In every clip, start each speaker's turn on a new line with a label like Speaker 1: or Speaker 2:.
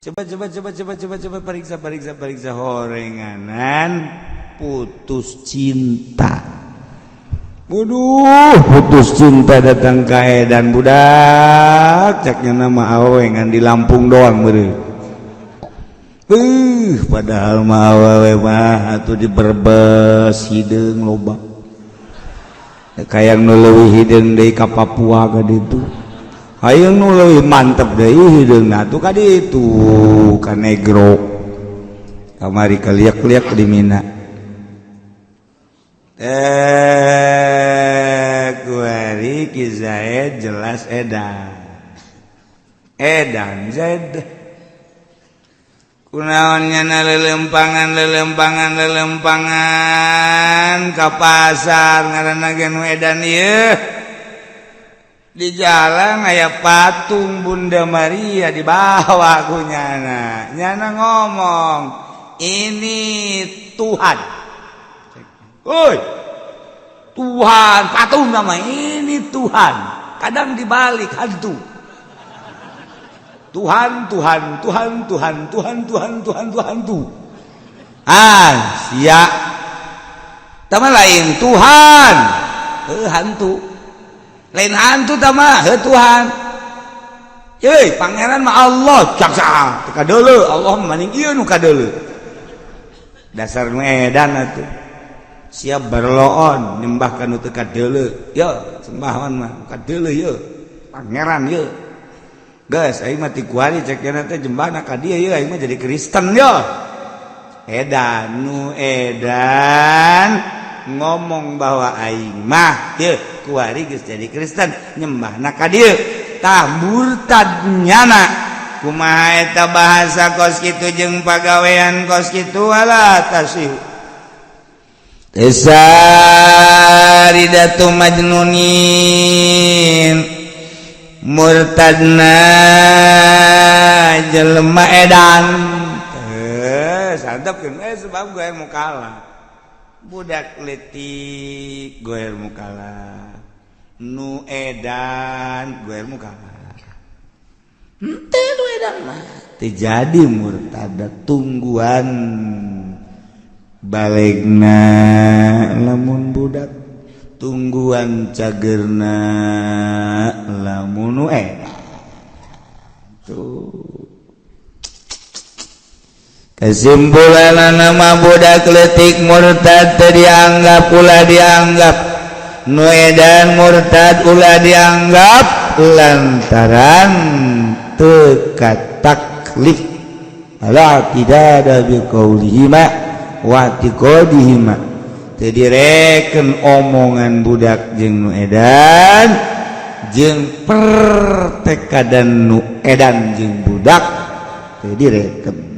Speaker 1: Coba periksa horenganan putus cinta. Waduh, putus cinta datang ke edan budak, caknya nama awewe ngan di Lampung doang bener. Padahal mah awewe mah atuh di Brebes hideung loba. Kayak nu leuwih hideung deui ka Papua ka ditu. Hayang nu leuwih mantep deui hideungna atuh ka ditu ka Negro. Kamari kaliak-liak di Mina. Kuari Ki Zaid jelas edan Zaid kunaonnya na lelempangan ka pasar ngaranna ge nu edan ieu di jalan aya patung Bunda Maria di bawah ku nyana ngomong ini Tuhan. Woi, Tuhan, patung nama ini Tuhan. Kadang dibalik hantu. Tuhan. Sia. Tama lain Tuhan. Hantu. Lain hantu tama Tuhan. Euy, pangeran mah Allah, caksa. Teu kadeuleu, Allah maning ieu nu kadeuleu. Dasar nu edan atuh. Siap berloon nyembah kanu teu kadeuleu. Yo, sembahan mah kadeuleu yeuh. Pangeran yeuh. Geus aing mah ti kuari cek cenah teh jembahna ka dieu yeuh aing mah jadi Kristen yo. Edan ngomong bahwa aing mah yeuh kuari geus jadi Kristen nyembahna ka dieu. Tah murtad nyana. Kumaha eta bahasa kos kitu jeung pagawean kos kitu wala tasih. Saridatu majnunin murtadna jelema edan. Santepkeun sebab goer mukalla. Budak leutik goer mukalla. Nu edan goer mukalla. Henteu nu edan mah teu jadi murtad tungguan balegna lamun budak tungguan cagerna lamun edan tuh kesimpulan nama budak leutik murtad teu dianggap ulah dianggap nu edan murtad ulah dianggap lantaran teka taklif ala tidak ada biqaulihima wa tiqadihima teu direken omongan budak jeung nu edan jeung pertekadan nu edan jeung budak teu direken.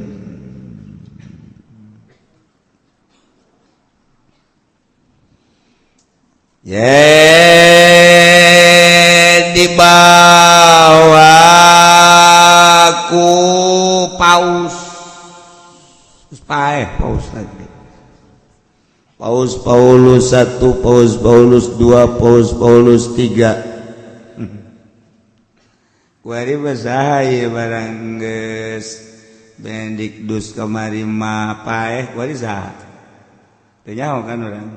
Speaker 1: Dibawa ku paus lagi Paus Paulus 1 Paus Paulus 2 Paus Paulus 3 kuari basaha ieu barang geus Benediktus kamari mah paeh kuari saha teu nyaho kan urang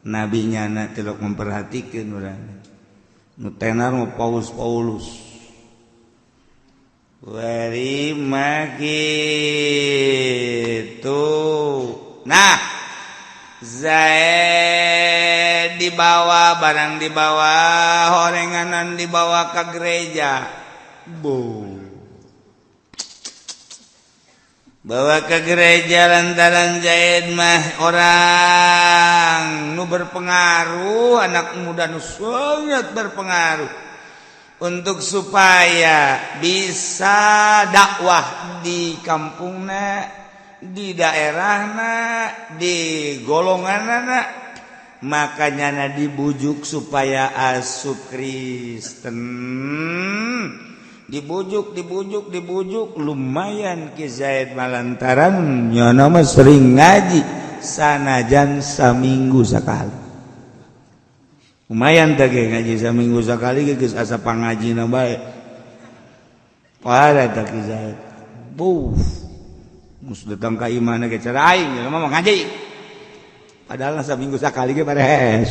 Speaker 1: nabinya na tilok memperhatikeun urang nu tenar mah Paus Paulus wari gitu. Nah, Zaid dibawa barang dibawa horenganan dibawa ke gereja. Bawa ke gereja lantaran Zaid mah orang nu berpengaruh, anak muda nu sangat berpengaruh. Untuk supaya bisa dakwah di kampungna, di daerahna, di golonganna, makanya dibujuk supaya asup Kristen. Dibujuk lumayan Ki Zaid malantaran nyana mah sering ngaji sanajan saminggu sakali. Lumayan teh ngaji saminggu sakali geus asa pangajina bae. Parah teh Ki Zaid. mus datang ka imana ge cara aing jelema mah ngaji padahal saminggu sakali ge beres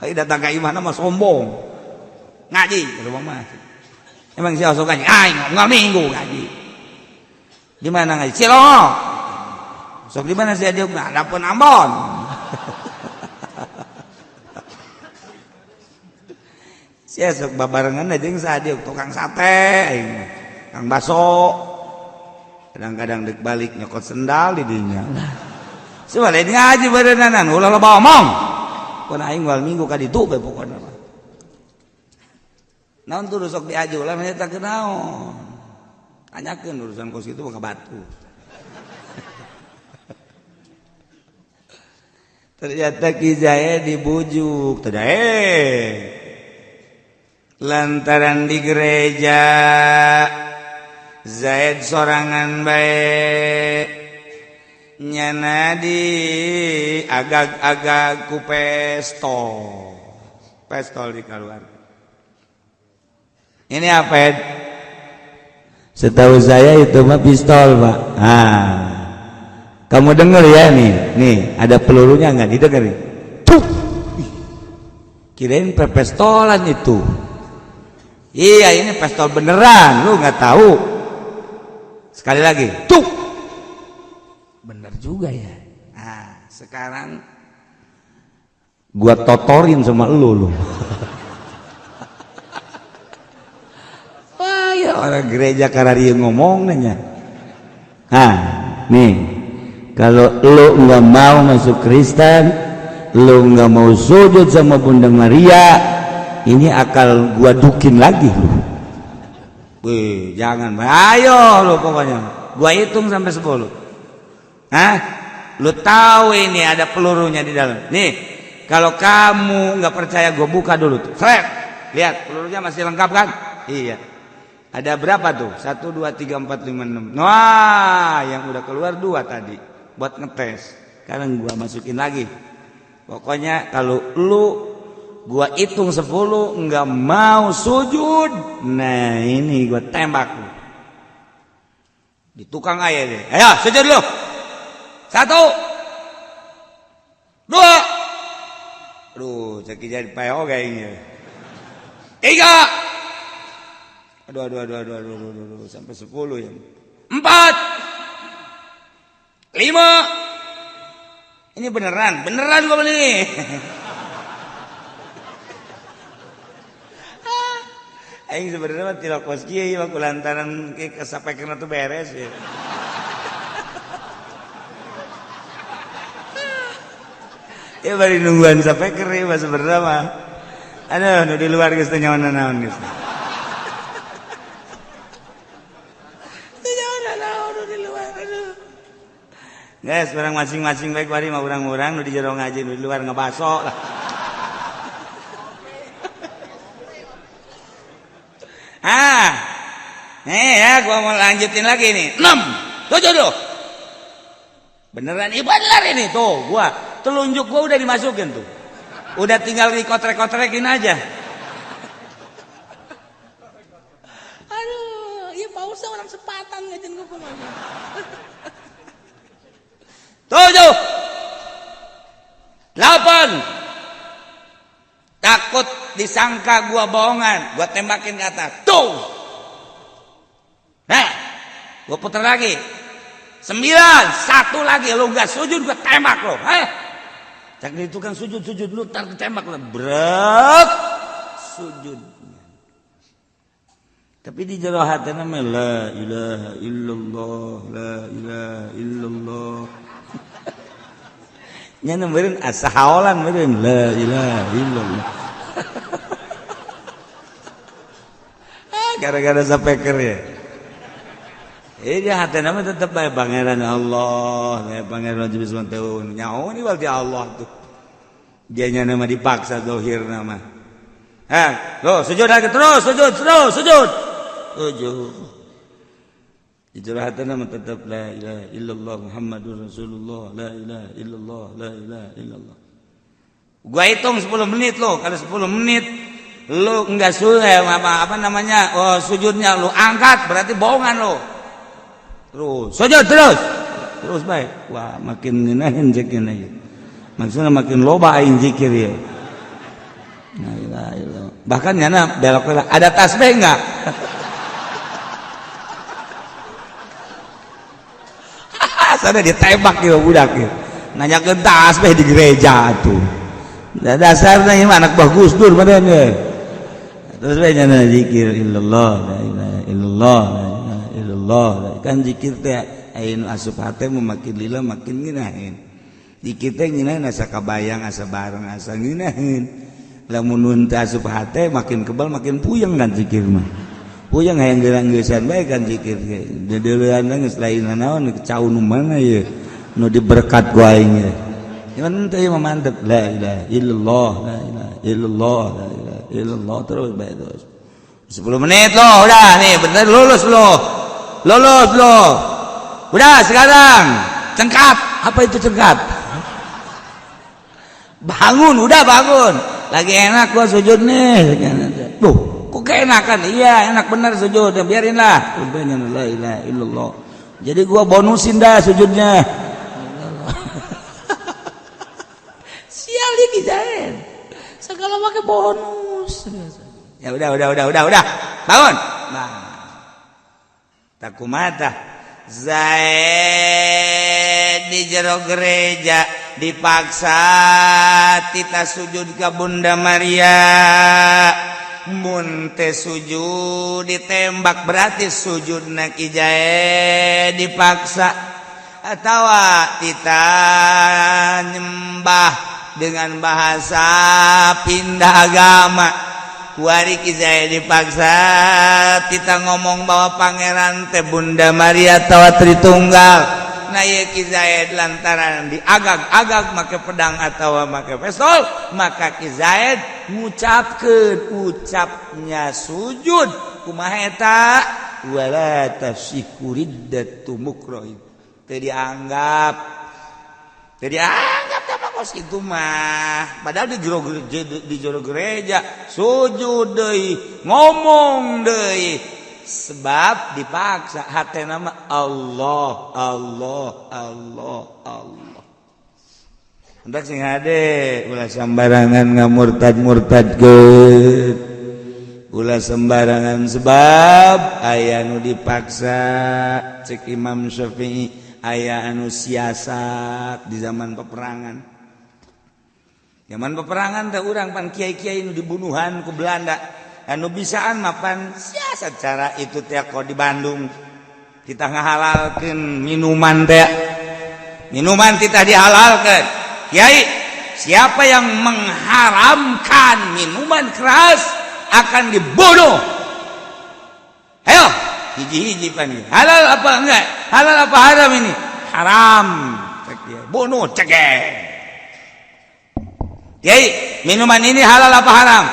Speaker 1: ai datang ka imana mah sombong ngaji jelema mah emang sia sok ngaji aing ngal minggu ngaji di mana ngaji Cilongok sok di mana sia diuk na dapun Ambon sia sok babarengan jeung sadiuk tukang sate aing kang baso kadang-kadang dek balik nyokot sendal di dinya soalnya ngaji berenang ulah loba omong pun aing wal minggu ka ditu bae pokona mah naon tuh sok diaju lah nyata teu naon tanyakeun urusan kos kitu ka batu ternyata Ki Jaya dibujuk lantaran di gereja Zaid sorangan bae nyana di agak-agak ku pestol di keluarga ini apa ya? Setahu saya itu mah pistol Pak kamu dengar ya nih ada pelurunya nggak didengar tuh kirain pestolan itu iya ini pistol beneran lu nggak tahu sekali lagi tuh bener juga ya nah sekarang gua totorin sama lu wah ya orang gereja karari ngomong nanya nih kalau lu nggak mau masuk Kristen lu nggak mau sujud sama Bunda Maria ini akal gua dukin lagi lu. Wih, jangan, ayo lu pokoknya. Gua hitung sampai 10. Lu tahu ini ada pelurunya di dalam. Nih, kalau kamu nggak percaya gua buka dulu tuh. Seret. Lihat, pelurunya masih lengkap kan? Iya. Ada berapa tuh? 1 2 3 4 5 6. Wah, yang udah keluar 2 tadi buat ngetes. Sekarang gua masukin lagi. Pokoknya kalau lu gua hitung 10 enggak mau sujud, nah ini gua tembak lu di tukang ayah deh. Ayo sujud lu 1 2 aduh ceki jadi payah kayaknya 3 aduh sampai 10 ya 4 5 ini beneran gua beli aing sebenarnya mah tidak kos kieu mah kulantaran kesapekeun atuh beres ya. Ya bari nungguan sapeker ya mah sebenarnya mah. Aduh nu di luar geus teu nyaon-naon geus. Teu nyaon-naon nu di luar aduh. Guys, urang masing-masing baik bari mah urang-urang nu di jero ngaji nu di luar ngabaso lah. Nih ya, gua mau lanjutin lagi nih. 6, 7. Beneran bener ini tuh, gua telunjuk gua udah dimasukin tuh. Udah tinggal dikotrek-kotrekin aja. Aduh, iya Pak Ustaz orang sepatan ngajin gua kemana. 7, 8. Takut disangka gua bohongan, gua tembakin ke atas. Tuh. Nah, gua putar lagi. 9, 1 lagi lu enggak sujud gua tembak lu. Cak itu kan sujud lu tar ditembak lah. Brek. Sujud. Tapi di jero hatena mah la ilaha illallah, la ilaha illallah. Nya meureun asahaolan meureun la ilaha illallah. Gara-gara sapeker ya. Dia hatena mah tetep bae pangeran Allah, bae pangeran Subhanahu wa ta'ala. Nyaho ni wal Allah tuh. Dia nya nama dipaksa zahir nama. Lo sujud lagi terus, sujud. Sujud. Ijrah hatena mah tetep la ilaha illallah Muhammadur Rasulullah, la ilaha illallah, la ilaha illallah. Gua hitung 10 menit lo, kalau 10 menit lu enggak sujud apa namanya? Oh, sujudnya lu angkat berarti bohongan lo. terus baik. Wah makin ngeunaheun zikirna ieu. Maksudna makin loba aing zikir ya. La ilaha illallah. Bahkan nyana belok ada tasbih enggak? Sana ditembak ieu budak ieu. Nanyakeun tasbih di gereja atuh. Dasarna ieu anak Bah Gus Dur badan ge. Terus bae nyana zikir illallah la ilaha illallah la ilaha illallah. Kan zikir teh aya nu asup hate makin lila makin ngeunaheun. Zikir teh ngeunaheun asa kabayang asa bareng asa ngeunaheun. Lamun nun teh asup hate makin kebal makin puyeng kan zikir mah. Puyeng hayang geurang-geursan bae kan zikir ge. Dedeuleunna geus lain naon kecau nu mana ye. Nu diberkat ku aing ye. Ngan teh mah mantep la ilaha illallah la ilaha illallah la ilaha illallah terus bae terus. 10 menit loh udah nih bener lulus loh. Udah sekarang cengkat. Apa itu cengkat? Bangun lagi enak gua sujud nih. Tuh kok keenakan? Iya enak bener sujud biarin lah. La ilaha illallah. Jadi gua bonusin dah sujudnya. Sial lagi Zaid. Segala pakai bonus. Ya udah. Bangun. Nah. Takumata Zaid di jero gereja dipaksa tita sujud ka Bunda Maria. Mun teh sujud ditembak berarti sujudna Ki Zaid dipaksa atawa tita nyembah dengan bahasa pindah agama. Kuari Ki Zaid dipaksa kita ngomong bahwa pangeran teh Bunda Maria tawa Tritunggal. Nah ieu Ki Zaid lantaran diagag-agag make pedang atawa make pistol, maka Ki Zaid ngucapkeun ucapnya sujud kumaha eta wala tasikuriddatu mukroin. Teu dianggap kos itu mah padahal di jero gereja sujud deui ngomong deui sebab dipaksa hatena mah Allah hendak sing hade ulah sembarangan ngamurtad-murtadkeun ulah sembarangan sebab aya nu dipaksa cek Imam Syafi'i aya anu siasat di zaman peperangan. Zaman peperangan teh urang pan kiai-kiai nu dibunuhan ku Belanda. Anu bisaan mapan siasat cara itu teh kok di Bandung. Kita ngahalalkeun minuman teh. Minuman kita dihalalkeun. Kiai, siapa yang mengharamkan minuman keras akan dibunuh. Ayo, hiji-hiji pan. Halal apa enggak? Halal apa haram ini? Haram. Bunuh cegek. Kiai, minuman ini halal apa haram?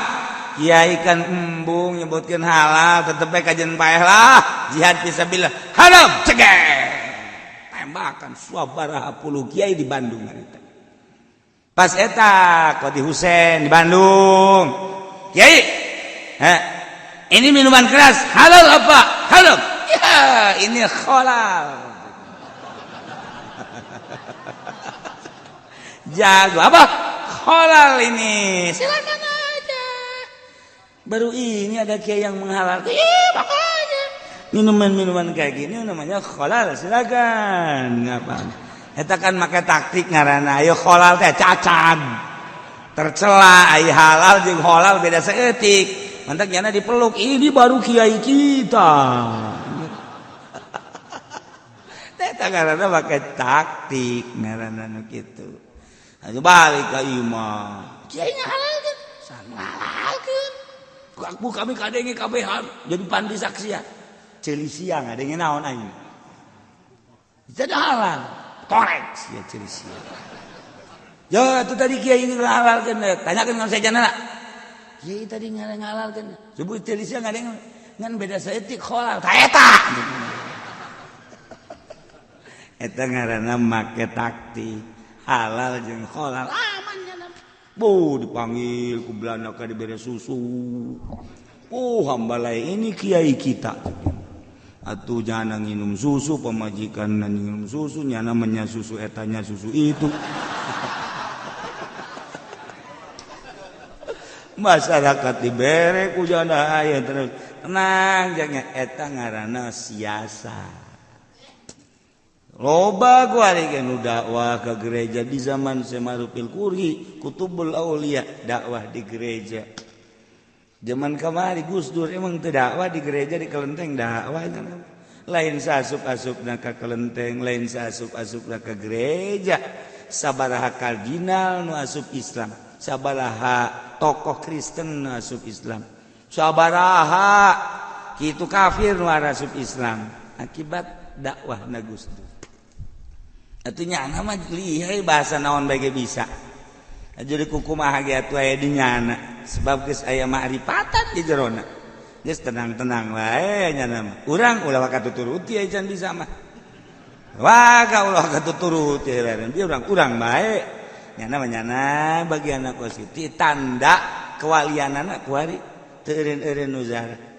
Speaker 1: Kiai kan embung nyebutkeun halal, tetep bae kajen paeh lah. Jihad fisabilillah. Haram, cegek. Tembakan sabaraha puluh kiai di Bandung harita. Pas eta Qadi Husein di Bandung. Kiai, ini minuman keras halal apa? Haram. Ya, ini halal. Jago apa? Halal ini. Silakan aja. Baru ini ada kiai yang menghalalkan. Makanya minuman-minuman kayak gini namanya halal. Silakan. Ngapa? Eta kan make taktik ngaranna ayo halal teh cacan. Tercela ai halal jeung halal beda saeutik. Mantak nyana dipeluk. Ini baru kiai kita. Eta ngaranna make taktik ngaranna nu kitu. Ayo balik ka ieu mah. Kiai ngahalalkeun, san ngahalalkeun. Ku kami kadenge kabehan jadi pandi saksian. Ceuli siang adenge naon aing. Jadi halal. Korek sia ceuli siang. Ya itu tadi kiai ngahalalkeun, tanyakeun ngan sajana. Kiai tadi ngahalalkeun. Subuh ceuli siang adenge ngan beda saeutik halal. Ta eta. Eta ngaranna make taktik. Halal jeung halal aman nya dipanggil ku Belanda ka dibere susu. Hamba lain ini kiai kita. atuh jangan nginum susu pemajikan nginum susu nya namanya susu etanya susu itu. Masyarakat dibere ku jana aya terus tenang jangan eta ngaranna siasa. Loba gua ari nu dakwah ke gereja di zaman Semarupil Kuri, Kutubul Aulia dakwah di gereja. Zaman kamari Gus Dur emang teu dakwah di gereja di kelenteng dakwah lain saasup-asupna ka kelenteng, lain saasup-asupna ka gereja. Sabaraha kardinal nu asup Islam, sabaraha tokoh Kristen nu asup Islam, sabaraha kitu kafir nu asup Islam akibat dakwah na Gus Dur. Atunya nama lihai bahasa naon bage bisa. Jadi kukumaha ge atuh aya di nyana sebab geus aya ma'rifatan di jerona. Geus tenang-tenang wae nya nama. Urang ulah katuturuti aya can bisa mah. Waga ulah katuturuti heran dia urang bae. Nyana mah nyana bagianna positif tanda kewalianana ku ari teu eureun-eureun nu zahir.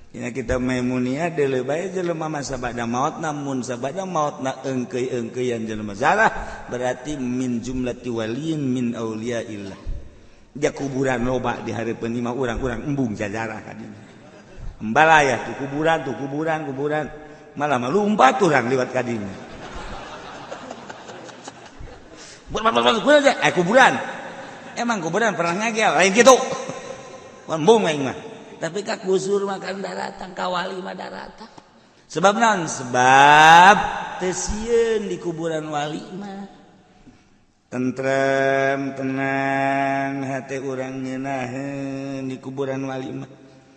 Speaker 1: Ya kita memunia deuleu bae jelema mah sabada maot namun sabada maotna engkeuy-engkeuyan jelema zarah berarti min jumlati waliyin min auliyaillah. Dia kuburan loba di hareupeun imah urang-urang embung jajarah ka dinya. Embalaya tuh kuburan malah melumpat urang liwat ka dinya. Kuburan. Emang kuburan pernah ngagel lain kitu. Embung aing mah. Tapi ka kusur makan daratang kawali mah daratang. Sebab naon? Sebab teu sieun di kuburan wali mah. Tentrem, tenang, hate urang ngeunaheun di kuburan wali mah.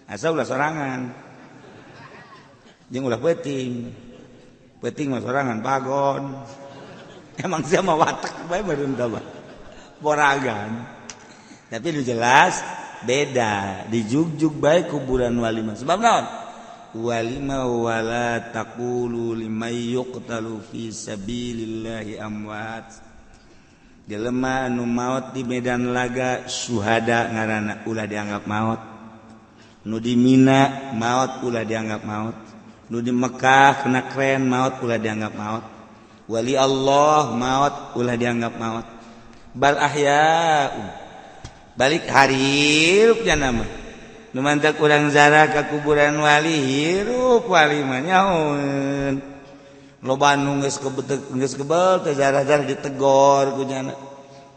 Speaker 1: Asa ulah sorangan. Jeung ulah peuting. Peuting mah sorangan pagon. Emang sia mah watak bae meureun tah mah. Boragan. Tapi lu jelas beda di jugjug bae kuburan wali mah sebab naon wali mah wala taqulu limay yuqtalu fi sabilillahi amwat jelema anu maot di medan laga syuhada ngaranna ulah dianggap maot nu di Mina maot ulah dianggap maot nu di Mekah kena keren maot ulah dianggap maot wali Allah maot ulah dianggap maot bal ahya'u balik hirup nya nama nu mantak urang zarah ka kuburan wali hirup wali mah nyaun loba nu geus kebel teh zarah-zarah ditegor ku nya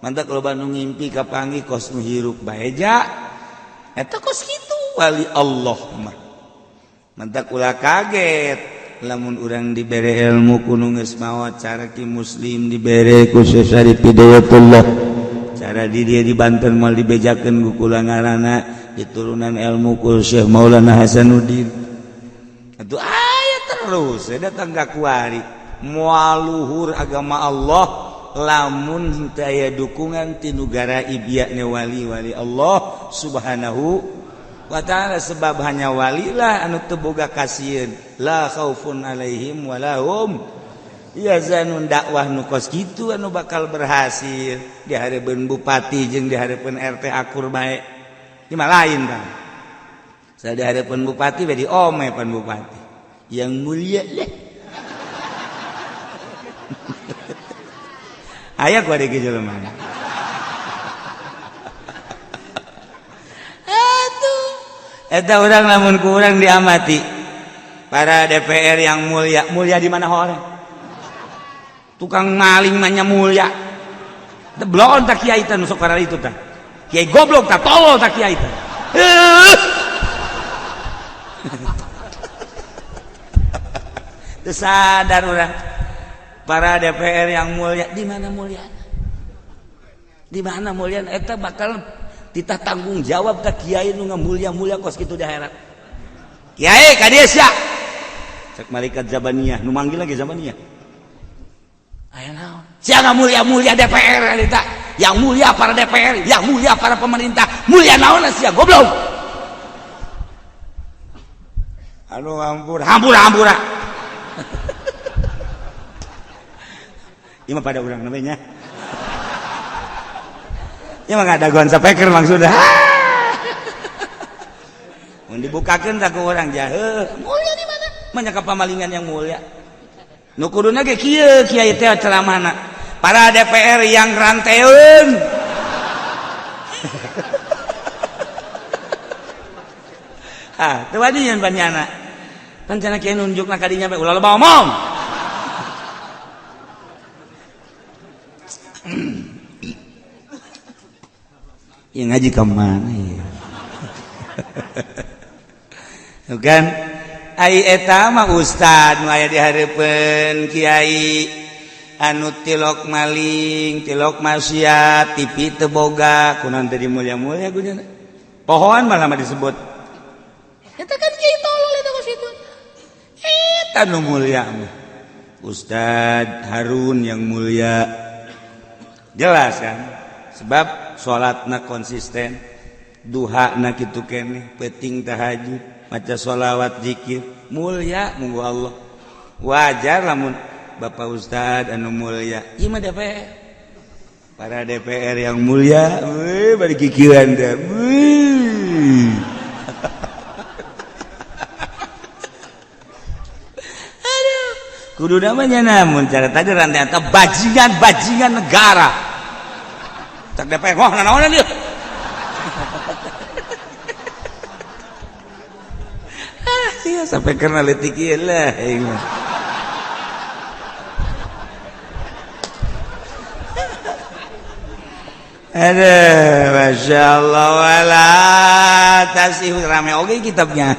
Speaker 1: mantak loba nu ngimpi kapanggih kos nu hirup bae ja eta kos kitu wali Allah mah mantak ulah kaget lamun urang dibere ilmu kudu geus maot cara ki muslim dibere ku Syekh Hidayatullah cara dia di Banten mal dibejakeun ku kula ngaranna diturunan ilmu ku Syekh Maulana Hasanuddin. Atuh aya terus datang ka kuari moal luhur agama Allah lamun teu aya dukungan ti nu garaibiyana wali-wali Allah Subhanahu wa ta'ala sebab hanya walilah anu teu boga kasieun la khaufun alaihim walahum ya zanun dakwah nu kos kitu anu bakal berhasil di hareupeun bupati jeung di hareupeun RT akur bae di mah lain tah sa di hareupeun bupati we di ome pan bupati yang mulia leh aya ku ari jelema atuh eta urang lamun ku urang diamati para DPR yang mulia di mana orang tukang maling mah mulia. Teu bloon tak kiai teh nu sok para itu teh. Kiai goblok tah tolol tak kiai teh. Teu sadar urang. Para DPR yang mulia di mana muliana? Di mana muliana eta bakal ditah tanggung jawab ka kiai nu ngamulia-mulia kos kitu di akhirat. Kiai ka dieu sia. Cek malaikat Zabaniyah nu manggil lagi Zabaniyah. Aya naon? Siapa mulia-mulia DPR eta? Yang mulia para DPR, yang mulia para pemerintah. Mulia naon sia goblok. Anu hampura. Ima pada urang namanya. Ima ngadaguan sapeker maksudna. Mun dibukakeun ka urang jah, mulia di mana? banyak pamalingan yang mulia. Nu kuduna ge kieu kiai teh ceramahna. Para DPR yang ranteun. Teu wani yen banyana. Pancana kieu nunjukna ka dinya bae ulah loba omong. Yang ngaji ke mana ya? Kan ai eta mah ustad nu aya di hareupeun kiai anu tilok maling, tilok maksiat, tipi teu boga, kunaon teh mulia-mulia gudana. Pohon malah mah disebut. Eta kan kiai tolol eta ku situ. Eta nu mulia mah. Ustad Harun yang mulia. Jelas kan? Sebab salatna konsisten, duhana kitu keneh, penting tahajud, maca sholawat zikir, mulia munggu Allah. Wajar lamun Bapak Ustad anu mulia. Ieu mah DPR. Para DPR yang mulia, bari kikieuan teh. Aduh, kudu namanya namun cara tadi rantai eta bajingan negara. Tak DPR wah naon dia. Iya sampai kena letik ieu lah. Aduh, Masya Allah wala tasih rame oke kitabnya.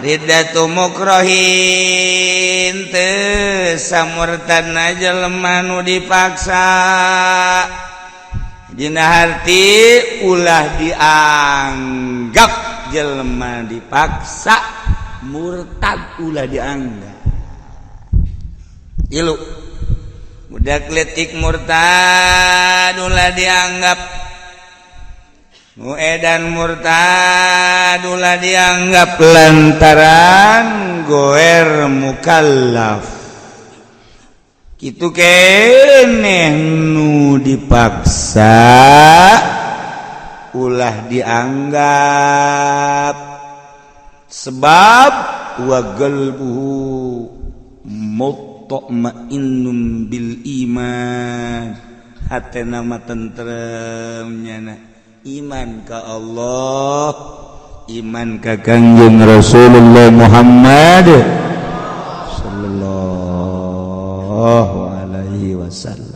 Speaker 1: Riddatu mukrohin teu samurtadna jelema nu dipaksa. Dina harti ulah dianggap jelema dipaksa, murtad ulah dianggap. Ilu budak letik murtad ulah dianggap, muedan murtad ulah dianggap lantaran goer mukallaf. Kitu keneh nu dipaksa ulah dianggap sebab wa qalbuhu mutma'innun bil iman, hatena mah tentrem nyana iman ka Allah, iman ka Kangjeng Rasulullah Muhammad sallallahu alaihi wasallam.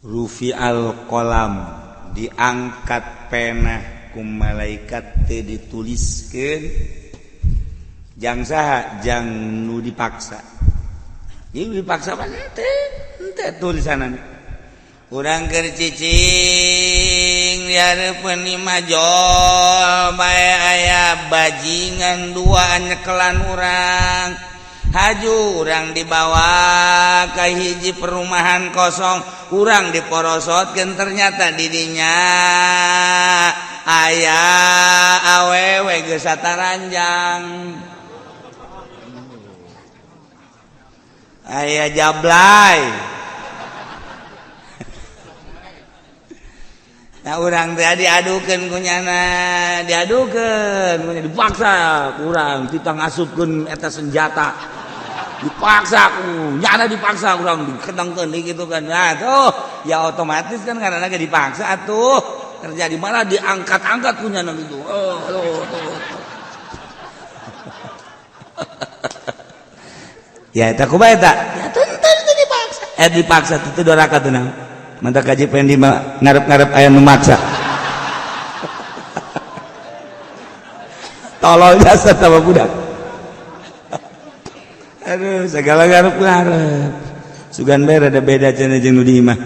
Speaker 1: Rufi'al qalam, diangkat pena ku malaikat teh dituliskeun jang saha, jang nu dipaksa. Ieu dipaksa mah teh tulisanana. Urang keur cicing di hareupeun imah jol bae aya bajingan dua nyekelan urang. Haju urang dibawa ka hiji perumahan kosong, urang diporosotkeun ternyata di dinya aya awewe geus sataranjang. Aya jablay. Nah urang teh diadukeun kunyana, dipaksa urang kita ngasupkeun eta senjata. Dipaksa nyana dipaksa urang diketengkeun kitu kan. Nah tuh ya otomatis kan karena ge dipaksa atuh. Terjadi malah diangkat-angkat kunyana gitu. Ya eta kumaha eta? Ya tentang dipaksa. Dipaksa itu doraka tenang. Manta kaji pendi ngarep-ngarep aya nu maksa. Tolol jasa sama budak. Aduh, segala ngarep-ngarep. Sugan bae rada beda cenah jeung nu di imah.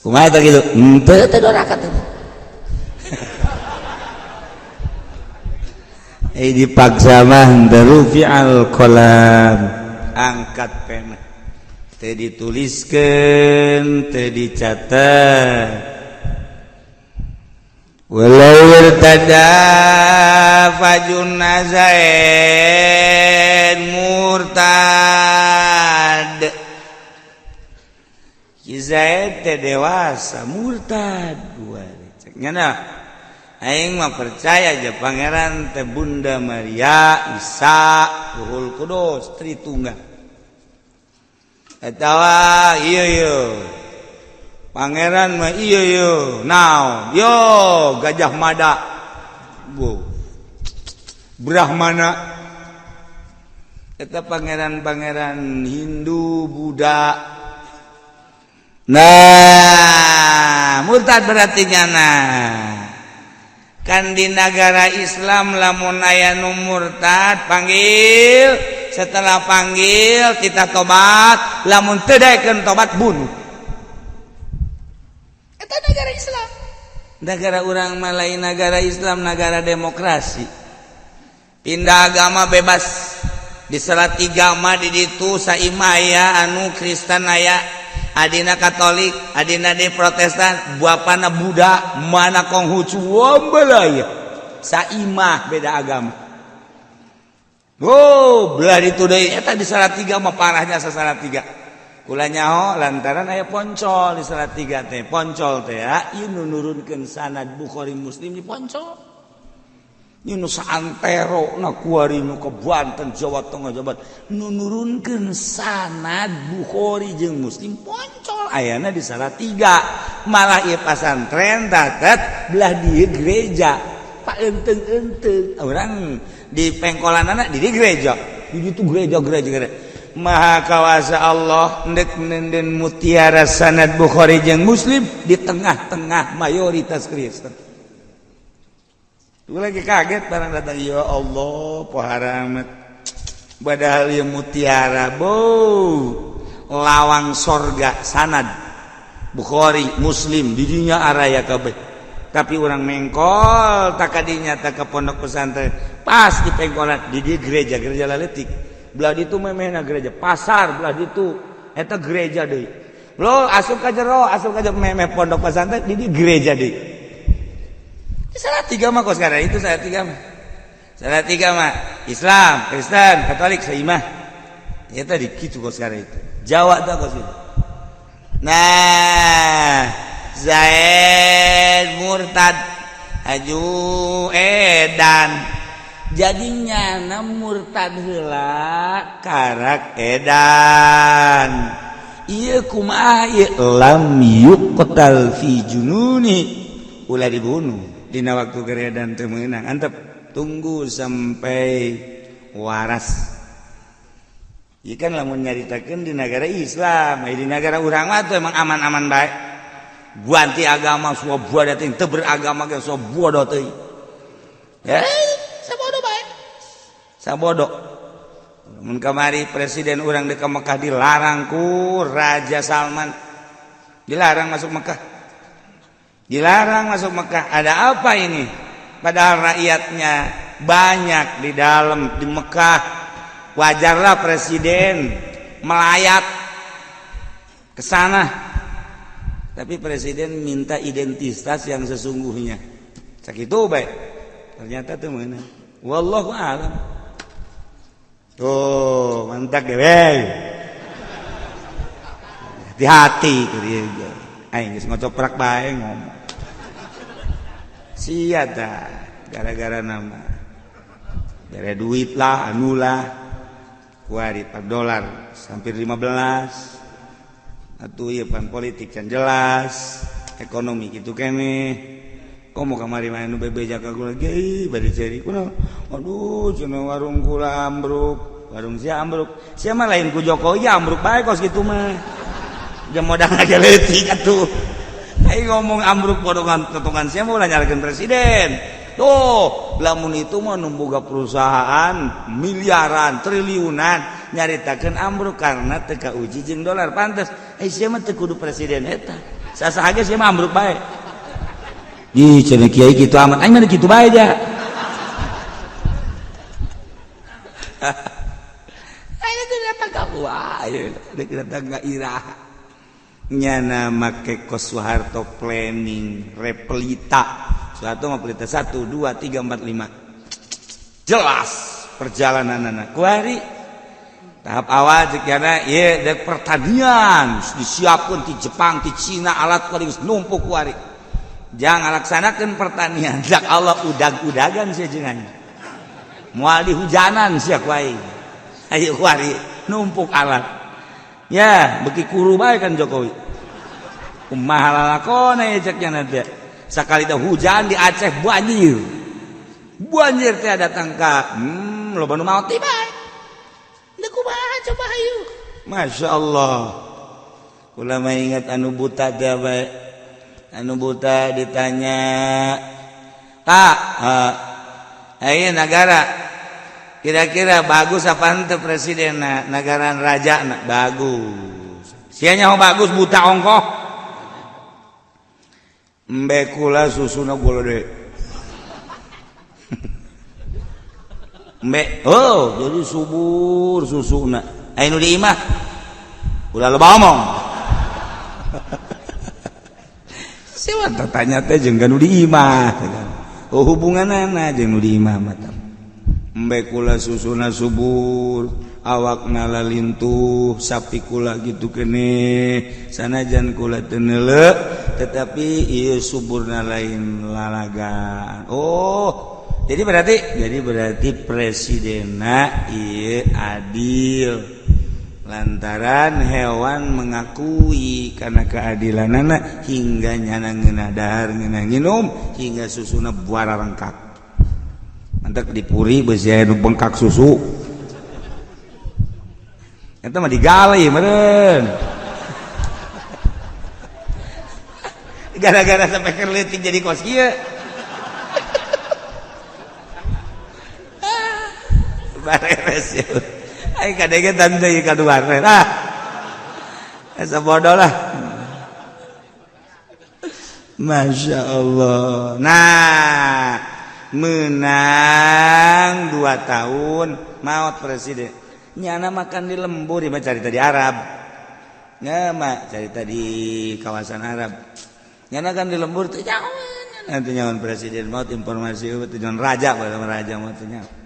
Speaker 1: Kumaha eta kitu? Henteu teh doraka teh. Dipaksa mah rufi'al qalam, angkat pena. Teu dituliskeun, teu dicatet. Walau irtada fajun nazain murtad. Zaid teh dewasa murtad ceknya aing mah percaya aja pangeran teh Bunda Maria Isa Ruhul Kudus Tritunggal atawa iya pangeran mah iya naon yo Gajah Mada Brahmana eta pangeran-pangeran Hindu Buddha. Nah, murtad berarti kan di negara Islam lamun aya nu murtad panggil, setelah panggil kita tobat, lamun teu daekeun tobat bunuh. Eta negara Islam. Negara urang mah lain negara Islam, negara demokrasi. Pindah agama bebas. Di Salatiga mah di ditu saimah aya anu Kristen aya adina Katolik, adina di Protestan, buapana Buddha, mana Konghucu, wambalaya, saimah beda agama. Oh, belah itu deh, eta di Salatiga mah parahnya sa Salatiga. Kula nyaho lantaran aya poncol di Salatiga teh, poncol teh ya, ieu nurunkeun sanad Bukhari Muslim di poncol. Ini saantero na kuari nu ke Banten Jawa Tengah Jawa nu nurunkeun sanad Bukhari jeung Muslim poncol ayana di Salatiga malah ieu pasantren datet belah di gereja paeunteng-eunteng urang di pengkolanana di gereja di ditu gereja Maha Kawasa Allah ndek nenden mutiara sanad Bukhari jeung Muslim di tengah-tengah mayoritas Kristen. Gue lagi kaget barang datang ya Allah poharamat padahal yang mutiara lawang sorga sanad Bukhari Muslim didinya araya kabeh tapi orang mengkol tak kadinya tak ke pondok pesantren pas di pengkolan di gereja laletik belah ditu memehna gereja pasar belah ditu eta gereja deui lo asup ka jero memeh pondok pesantren di gereja deui. Salatiga mah kos sekarang itu Salatiga mah Islam, Kristen, Katolik saimah. Ya tadi kitu kos sekarang itu. Jawa tuh kos itu. Nah, Zaid murtad aju edan. Jadinya na murtad heula karak edan. Ieu kumaha ieu lam yuqtal fi jununi ulah dibunuh. Dina waktu geredan teu meunang antep tunggu sampai waras. Ieu kan lamun nyaritakeun di negara Islam, di negara urang mah teh emang aman-aman bae. Ganti agama semua buada teh teu beragama ge semua bodoh teuing. Sabodoh bae. Sabodoh. Mun kamari presiden urang di Mekah dilarang ku Raja Salman. Dilarang masuk Mekah. Dilarang masuk Mekah. Ada apa ini? Padahal rakyatnya banyak di dalam di Mekah. Wajarlah presiden melayat ke sana. Tapi presiden minta identitas yang sesungguhnya. Sakitu bae. Ternyata teu meunang. Wallahu a'lam. Tuh, mantap ge. Hati-hati ku dieu. Aing geus ngocoprak bae ngomong. Sia dah gara-gara nama gara duit lah anu lah kuari $4 hampir 15 atuh ieu pan politik can jelas ekonomi gitu kene komo kamari mah anu bebeja ka kula ge bari cari kunaon aduh cenah warung kula ambruk warung sia ambruk sia mah lain ku Jokowi ambruk bae kos kitu mah jam modal aja leutik atuh. Aing ngomong ambruk potongan sia mau nyalakeun presiden. Tuh, lamun itu mah numboga perusahaan miliaran, triliunan nyaritakeun ambruk karena teu kauji jeung dolar pantes. Sia mah teu kudu presiden eta. Sasaha ge sia mah ambruk bae. Ih, cenah kiai kitu amat. Aing mah kitu bae aja. Aing teh datang ka wah, datang ka iraha. Nyana make kos Soeharto planning repelita Soeharto mah pelita 1, 2, 3, 4, 5 jelas perjalanan anak kuari tahap awal karena dek pertanian disiapkan di Jepang di Cina alat kuari numpuk kuari jangan laksanakan pertanian dak Allah udag-udagan sia jengan moal dihujanan sia kuai ayo kuari numpuk alat ya beki kuru bae kan Jokowi kumaha lalakona ceknya nanti sakali teh hujan di Aceh banjir teh datang ka loba nu maot tiba da kumaha coba hayu Masya Allah kula mah ingat anu buta teh bae anu buta ditanya tak ayo negara kira-kira bagus apa henteu presiden negara raja bagus sia nyaho bagus buta ongkoh embe kula susuna bolode embe jadi subur susuna anu di imah udah loba omong siapa tanya teh jeung nu di imah hubunganana jeung nu di imah mah embe kula susuna subur awakna lalintuh sapi kula gitu kene sanajan kula teu neuleuh tetapi ieu suburna lain lalagaan jadi berarti presidenna ieu adil lantaran hewan mengakui karena keadilanana hingga nyana ngeunah dahar ngeunah nginum hingga susuna buara rengkak mantek dipuri beus aya nu bengkak susu eta mah digali meureun gara-gara sampai kerleutik jadi kos kieu bareres ya ai kadegetan deui ka luar asa bodoh lah Masya Allah nah menang 2 tahun maot presiden nyana makan di lembur mah carita di Arab mah carita di kawasan Arab nyana kan di lembur teh nyawan presiden maot informasi teh raja mah teh nyawa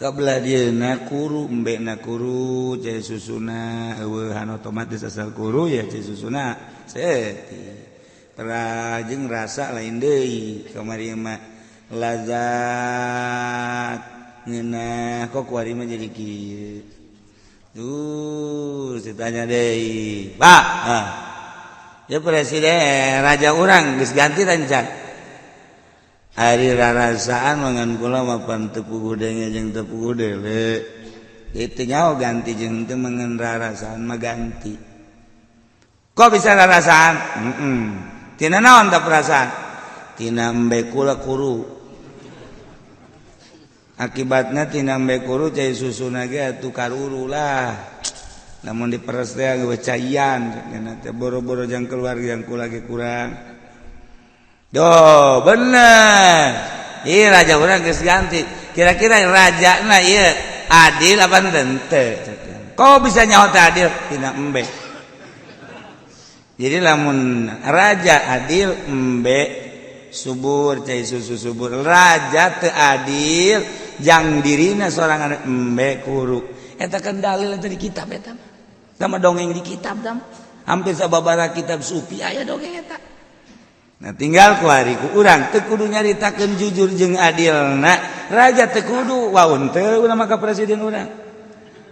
Speaker 1: kabelah dia nakuru embe nakuru cai susuna eueuhan otomatis asal kuru ya cai susuna seuti perajeng rasa lain deui kamari mah lazat ngeunah kok kuari mah jadi kieu tuh ditanya deui Pak ya presiden raja urang geus ganti rancak hari rarasaan mangan kula mapan tepung gudengnya jeung tepung gudele itu nyaho ganti jeung teu mangan rarasaan mah ganti kok bisa rarasaan tina naon teh perasaan tina embe kula kuru akibatna tina embe kuru cai susuna ge atuh karuru lah lamun diperes teh geus caian cenah teh boro-boro jang keluarga yang kula ge kurang bener iya raja urang geus ganti kira-kira raja na ieu adil apa teu kok bisa nyaho teh adil tina embe jadi lamun raja adil embe subur cai susu subur raja teu adil jang dirina sorangan embe kuru eta kan dalil teh di kitab eta sama dongeng di kitab tam hampir sababaraha kitab sufi aya dongeng eta. Nah tinggal kuari ku urang teu kudu nyaritakeun jujur jeung adilna raja teu kudu waun teu urang maka presiden urang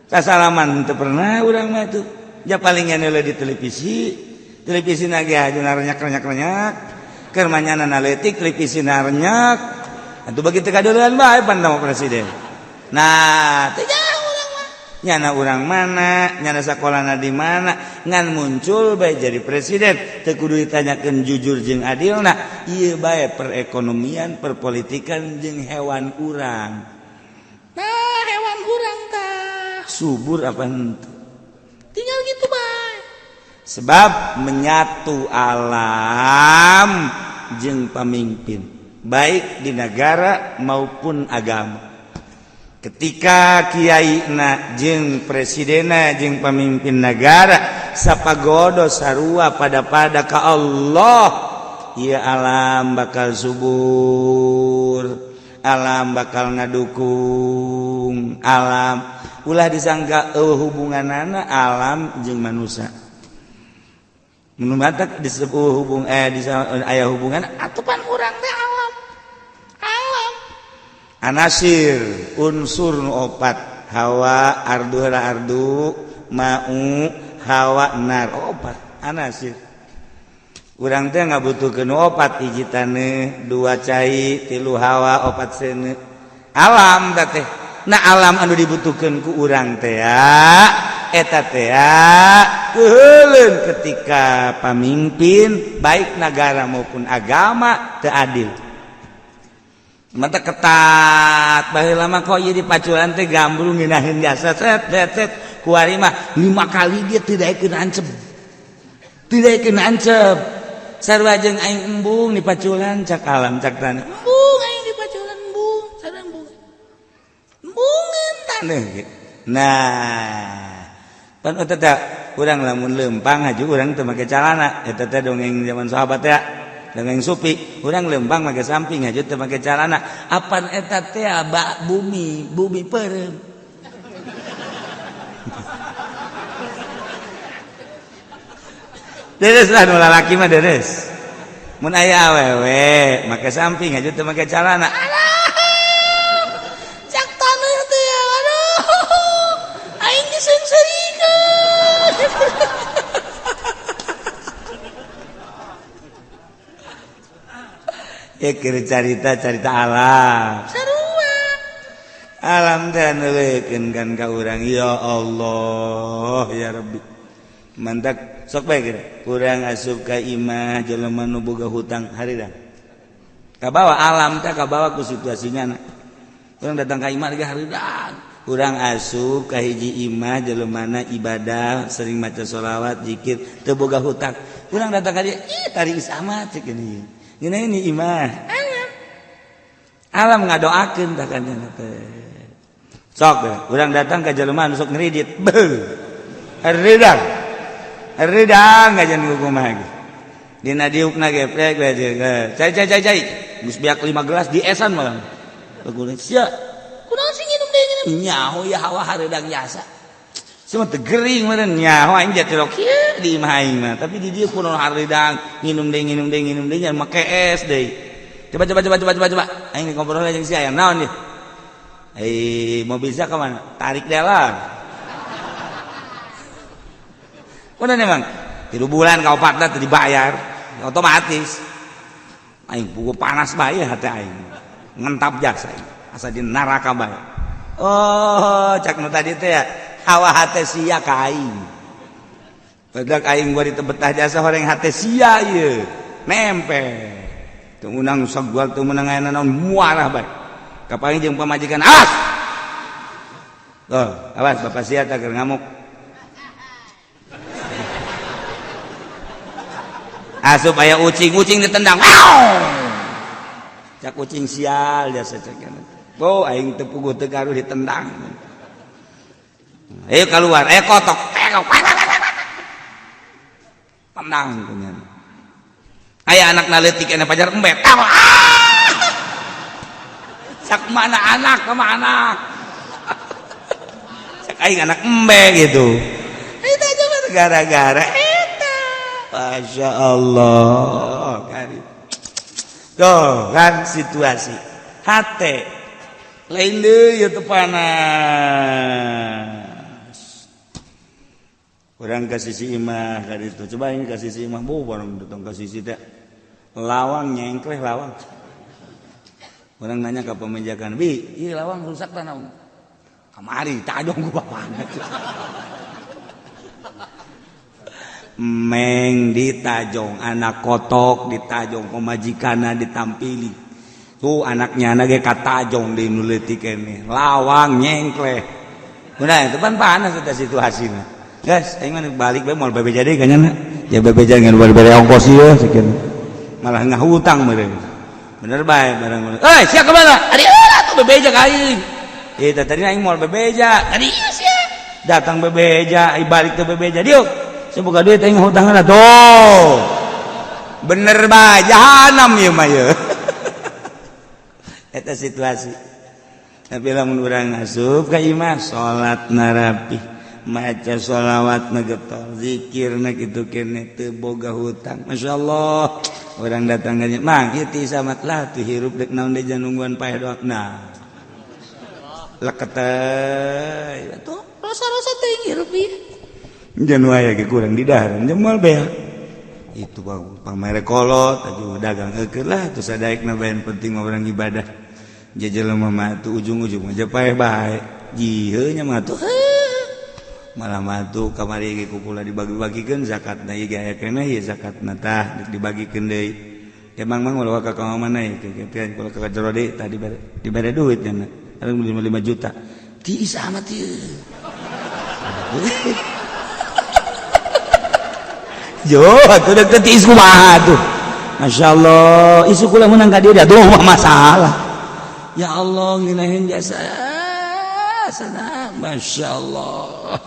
Speaker 1: kasalaman teu pernah urang mah tuh ja paling neuleuh di televisi nage ajuna renyak-renyak keur manyana naleutik televisi renyak atuh bagi teu kadolean bae pantang presiden nah teh nyana urang mana nyana sakolana di mana ngan muncul bae jadi presiden teu kudu ditanyakeun jujur jeung adilna ieu bae perekonomian perpolitikan jeung hewan urang nah hewan urang tah subur apa henteu tinggal gitu bae sebab menyatu alam jeung pamimpin baik di negara maupun agama. Ketika kiaina jeung presidena jeung pemimpin negara sapagodo sarua pada ka Allah ieu alam bakal subur alam bakal ngadukung alam ulah disangka hubungan anak alam jeung manusia mun matak disebut hubung aya hubungan atupan urang teh alam anasir unsur nu opat hawa ardu ma'u hawa nar opat anasir urang teh ngabutuhkeun opat hiji taneuh dua cai tilu hawa opat seuneu alam teh nah alam anu dibutuhkeun ku urang teh eta teh keuleun ketika pamimpin baik negara maupun agama teu adil mata ketat baheula mah kok ieu di pacuran teh gambrung ngeunaheun jasa set kuari mah 5 kali dia tidak ancep sarua jeung aing embung di pacuran cak alam cak taneuh embung aing di pacuran embung sarua embungeun taneuh nah pan eta urang lamun leumpang haju urang teu make calana eta teh dongeng zaman sahabat ya dongeng supi urang leumpang make samping haju teu make calana apan eta teh bumi peureum deres lah nu lalaki mah deres mun aya awewe make samping haju teu make calana cak taneuh teh aduh aing disengsarikeun ya keur carita alam sarua alam teh neulekeun kan ka urang ya Allah ya Rabbi mantak sok bae kira urang asup ka imah jelema nu boga hutang harida kabawa alam teh kabawa ku situasinya urang datang ka imah ge harida urang asup ka hiji imah jelemana ibadah sering maca sholawat zikir teu boga hutang urang datang ka dieu tari amat ceuk ini geuna ini imah alam ngadoakeun tah kan teh sok urang datang ka jelema anu sok ngridit beuh Ridang ngajan kumaha ge. Dina diukna geprek we cai. Geus biak 5 gelas diesan malah. Bagulna sia. Kunaon sih nginum deui nyaho ya hawa hareudang jasa. Cuma teu gering meureun nyaho aing jatirok kieu di imah aing mah. Tapi di dieu kunaon hareudang nginum deui nya make es deui. Coba. Aing ngobrol jeung si aya naon ieu? Mau bisa ke mana? Tarik delang. Kunaon emang 3 bulan ka 4 teh dibayar otomatis aing buku panas bae hate aing ngentap jasa asa di neraka bae oh cak nu tadi teh ya hawa hate sia ka aing badak aing bari teu betah jasa horeng hate sia ieu nempe teu meunang sagual teu meunang aya naon muarah bae kapangi jeung pamajikan awas bapak sia teh keur ngamuk asup aya ucing ditendang cak ucing sial jasa cekan aing teu puguh teu garuh ditendang ayo keluar kotok tendang kunyan aya anak naleutik ena pajar embet cak mana anak cak aing anak embe gitu itu aja gara-gara Masya Allah kan situasi hate lain deui teu panas urang ka sisi imah ka ditu coba ini ka sisi imah bareng datang ka sisi teh lawang nyengkleh lawang urang nanya ka pamenjakan bi ieu lawang rusak tah naon kamari tajong ku bapana meng ditajong anak kotok ditajong pemajikana ditampili tuh anaknya ge katajong di nu leutik keneh lawang nyengkleh udah itu pan panas eta situasina guys aing mah balik bae moal bebeja deui kanyana ya bebeja ngan bari ongkos ieu sakeun malah ngahutang meureun bener bae barang sia ka mana ari heula tuh bebeja ka aing eta tadi aing moal bebeja tadi sia datang bebeja balik teh bebeja diuk saya buka duit aing hutangna tuh bener bae jahanam ieu mah ieu eta situasi tapi lamun urang ngasup ka imah salat narapi maca sholawat nagetol zikirna kitu kene teu boga hutang masyaallah urang datangnya mang ieu ti samat lah tu hirup dek naon deui janungguan paeh doang nah leket atuh rasa-rasa teuing hirup ieu jangan aya ge kurang di dahareun jemal bea itu pamere kolot atuh dagang eukeun lah terus sadaekna bae penting mah urang ibadah jajal mah tuh ujung-ujung aja paeh bae jiheu nya mah tuh malah matu kamari ge kukula dibagi-bagikeun zakatna ieu ge aya keneh ieu zakatna tah dibagikeun deui emang mang ulah ka kaum mana ieu kieu kalau ka jero deui tah dibere duit nya 5 juta tiis amat ieu yo atuh deuk tiis kumaha tuh masyaallah isu kula menang ka dieu dah tuh masalah ya Allah nginahin jasa sana masyaallah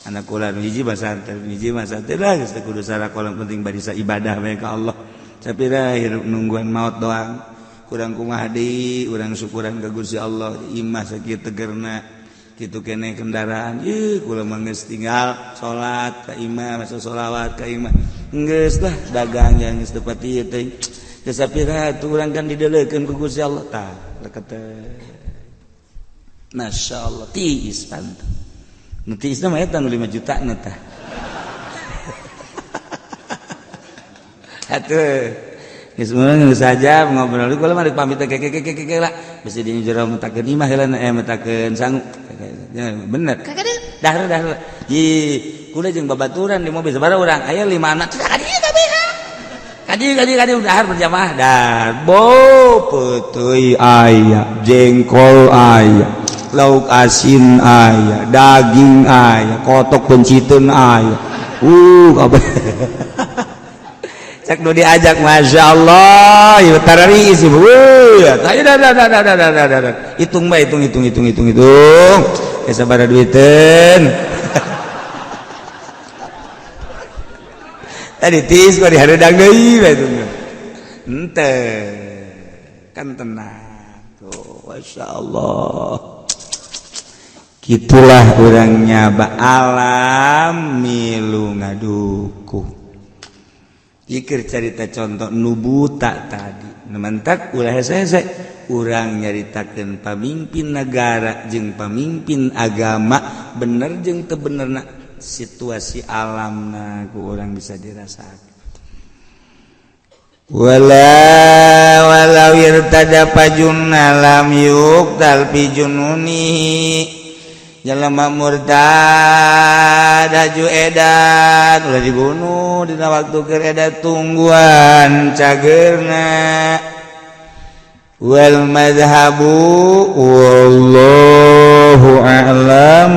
Speaker 1: anak kula hiji basanter lah geus kudu sarakol penting bari ibadah bae ka Allah sapira hirup nungguan maut doang kurang kumaha deui urang syukuran ka Gusti Allah imah sakieu tegerna kitu keneh kendaraan ieu kula mah geus tinggal salat ka imah maca sholawat ka imah geus lah dagang yang geus tepat ieu teh geus sapira atuh urang kan didelekeun ku Gusti Allah tah lekete masyaallah tiis pantun nu tiisna mah eta nu 5 juta na tah atuh geus meunang geus saja ngobrol kula mah pamit ke lah bisi di jero metakeun imah heula metakeun sangu bener dahar ji kula jeung babaturan di mobil sabaraha urang aya 5 anak kadieu kabeh Kadi dahar berjamaah dar bo peutuy aya jengkol aya lauk asin aya daging aya kotok penciteun aya kabeh cak nu diajak masyaallah ieu tarari isi ya dah hitung bae hitung geus sabaraha duiteun tadi tis kok dihareudang deui bae henteu kan tenang tuh masyaallah kitulah urang nyaba alam milu ngaduku ikir carita contoh nu buta tadi nemantak ulah hese urang nyaritakeun pamimpin negara jeung pamimpin agama bener jeung teu benerna situasi alamna ku orang bisa dirasakan walau irtada pajunna lam yuqtal fi jununi jalma murtad aju edan ulah dibunuh dina waktu keur edat tungguan cageurna wal madhabu wallahu a'lam